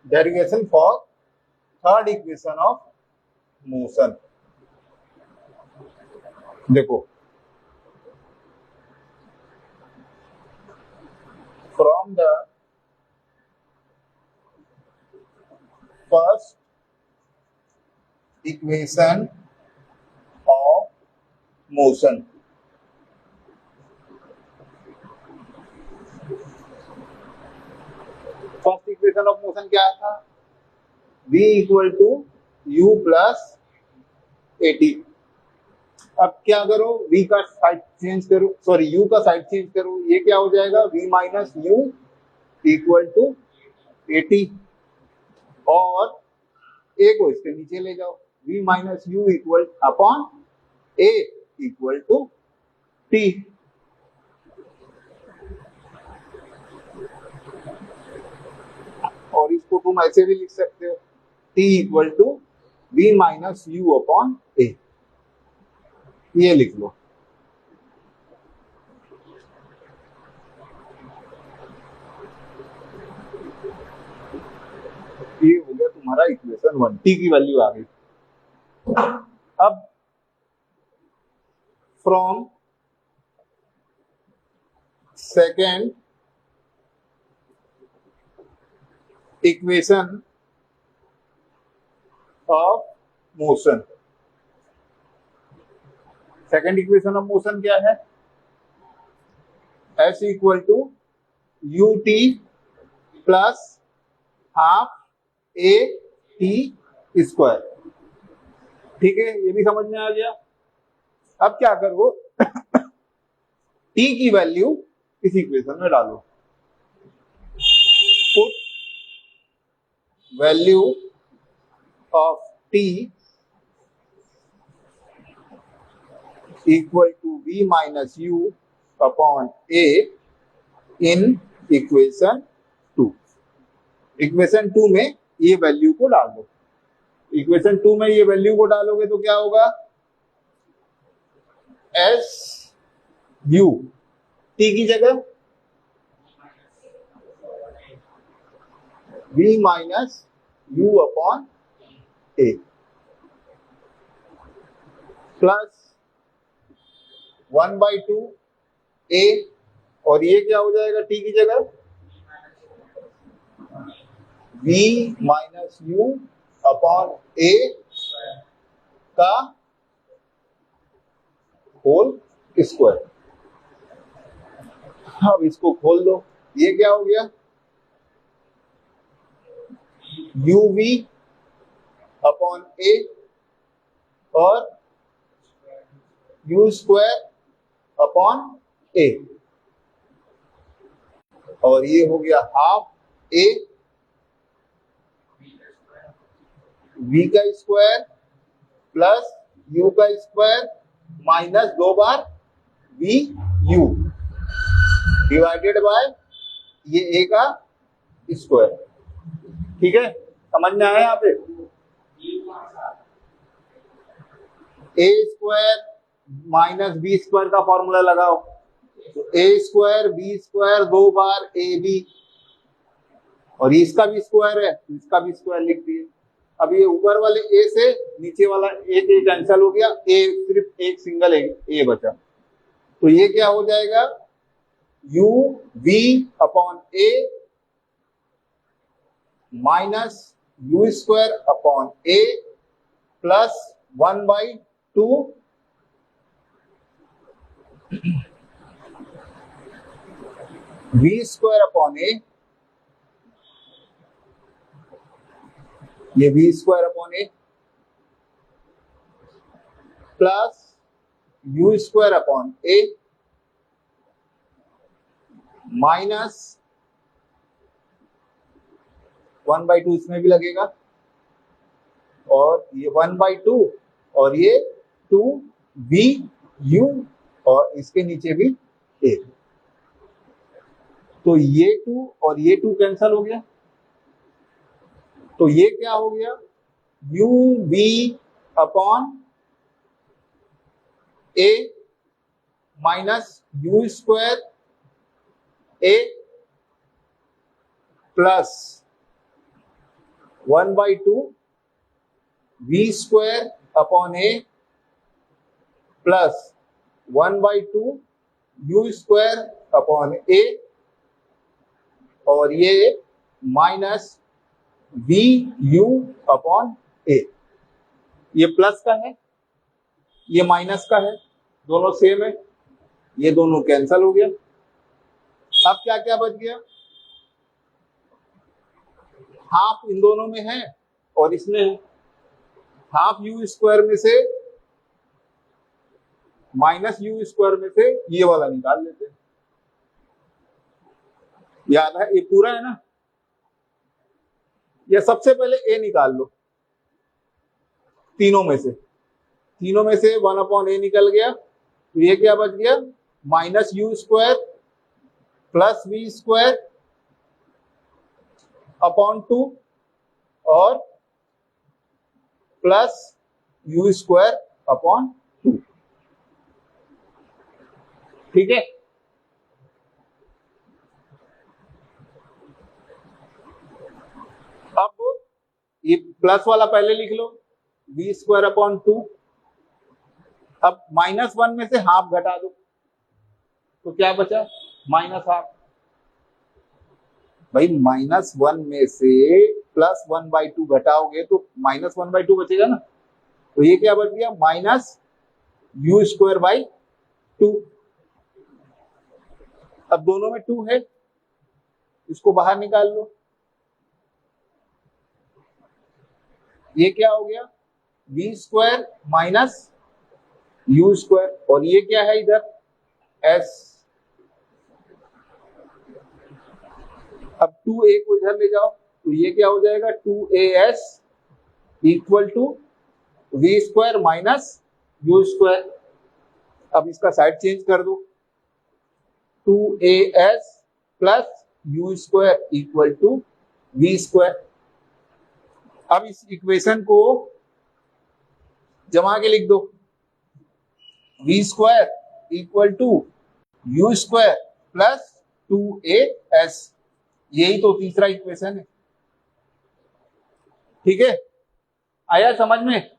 Derivation for third equation of motion. देखो, from the first equation of motion, first equation of motion क्या था? v equal to u plus a t. अब क्या करो, v का side change करो, sorry u का साइड चेंज करो, ये क्या हो जाएगा? v minus u equal to a t, और a को इसके नीचे ले जाओ, v minus u equal upon a equal to t। और इसको तुम ऐसे भी लिख सकते हो, t equal to v minus u upon a, ये लिख लो। ये हो गया तुम्हारा इक्वेशन 1, t की वैल्यू आ गई। अब from second equation of motion, second equation of motion क्या है? s equal to u t plus half a t square. ठीक है, ये भी समझ में आ गया। अब क्या करो, t की वैल्यू इस इक्वेशन में डालो, put value of t equal to v minus u upon a in equation 2। Equation 2 में ये वैल्यू को डाल दो। इक्वेशन 2 में ये वैल्यू को डालोगे तो क्या होगा? एस यू, टी की जगह v minus u upon a plus 1/2 a, और ये क्या हो जाएगा t की जगह? v minus u upon a का होल स्क्वायर। अब इसको खोल दो, ये क्या हो गया? uv अपॉन a और u स्क्वायर अपॉन a, और ये हो गया हाफ a v का स्क्वायर प्लस u का स्क्वायर माइनस 2 बार v u डिवाइडेड बाय ये a का स्क्वायर। ठीक है, समझ में आया? यहाँ पे a square minus B square का फॉर्मूला लगाओ, तो a square B square 2 bar A B, और इसका भी स्क्वायर है, इसका भी स्क्वायर लिख दिए। अब ये ऊपर वाले a से नीचे वाला एक कैंसिल हो गया, a सिर्फ एक सिंगल a बचा, तो ये क्या हो जाएगा? u v upon a minus u square upon a plus 1/2 v square upon a, ये v square upon a plus u square upon a minus 1/2 इसमें भी लगेगा, और ये 1/2 और ये 2v u, और इसके नीचे भी a, तो ये 2 और ये 2 कैंसिल हो गया, तो ये क्या हो गया? u v upon a minus u square a plus 1/2 v square upon a plus 1/2 u square upon a, और ये minus v u upon a. ये प्लस का है, ये माइनस का है, दोनों सेम है, ये दोनों कैंसल हो गया। अब क्या क्या बच गया, हाफ इन दोनों में है और इसमें है। हाफ यू स्क्वायर में से माइनस यू स्क्वायर में से ये वाला निकाल लेते हैं। याद है, ये पूरा है ना, या सबसे पहले ए निकाल लो, तीनों में से 1/a निकल गया, तो ये क्या बच गया, minus U square plus V square upon 2 और प्लस यू स्क्वायर अपॉन 2। ठीक है, अब ये प्लस वाला पहले लिख लो, वी स्क्वायर अपॉन 2। अब -1 में से हाफ घटा दो, तो क्या बचा, -1/2। भाई -1 में से +1/2 घटाओगे तो -1/2 बचेगा ना, तो ये क्या बच गया, माइनस यू स्क्वायर बाई 2। अब दोनों में 2 है, इसको बाहर निकाल लो, ये क्या हो गया, V square minus U square, और ये क्या है इधर एस। अब 2a को इधर ले जाओ, तो ये क्या हो जाएगा, 2as equal to V square minus U square. अब इसका साइड चेंज कर दो, 2as plus U square equal to V square. अब इस इक्वेशन को जमा के लिख दो, V square equal to U square plus 2as, यही तो तीसरा इक्वेशन है। ठीक है, आया समझ में।